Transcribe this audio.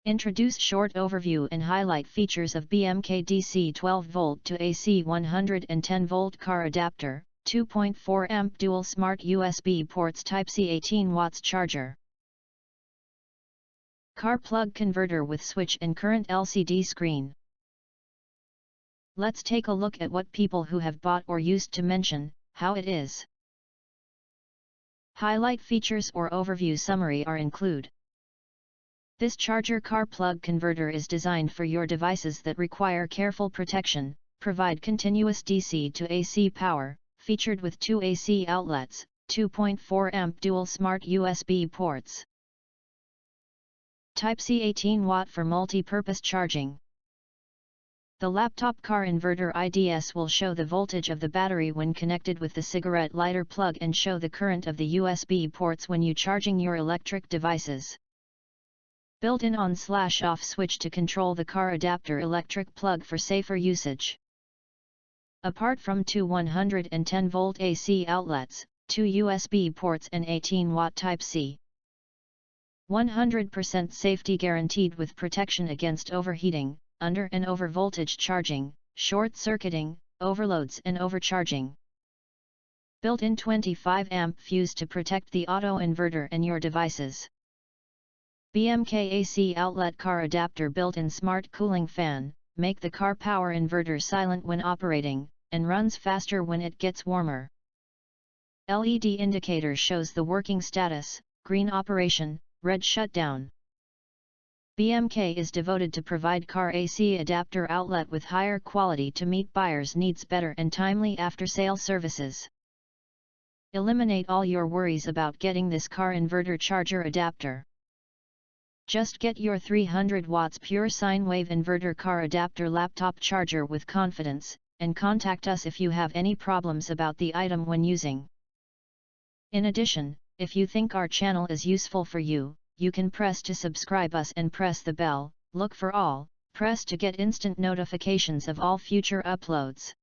Introduce short overview and highlight features of BMK DC 12V to AC 110V car adapter, 2.4 amp dual smart USB ports Type-C 18 watts charger. Car plug converter with switch and current LCD screen. Let's take a look at what people who have bought or used to mention, how it is. Highlight features or overview summary are include. This charger car plug converter is designed for your devices that require careful protection, provide continuous DC to AC power, featured with 2 AC outlets, 2.4 amp dual smart USB ports. Type-C 18 watt for multi-purpose charging. The laptop car inverter IDS will show the voltage of the battery when connected with the cigarette lighter plug and show the current of the USB ports when you charging your electric devices. Built-in on/off switch to control the car adapter electric plug for safer usage. Apart from 2 110V AC outlets, 2 USB ports and 18-watt Type-C. 100% safety guaranteed with protection against overheating, under and over voltage charging, short-circuiting, overloads and overcharging. Built-in 25 amp fuse to protect the auto inverter and your devices. BMK AC outlet car adapter built-in smart cooling fan, make the car power inverter silent when operating, and runs faster when it gets warmer. LED indicator shows the working status, green operation, red shutdown. BMK is devoted to provide car AC adapter outlet with higher quality to meet buyers' needs better and timely after-sale services. Eliminate all your worries about getting this car inverter charger adapter. Just get your 300 watts pure sine wave inverter car adapter laptop charger with confidence, and contact us if you have any problems about the item when using. In addition, if you think our channel is useful for you, you can press to subscribe us and press the bell, look for all, press to get instant notifications of all future uploads.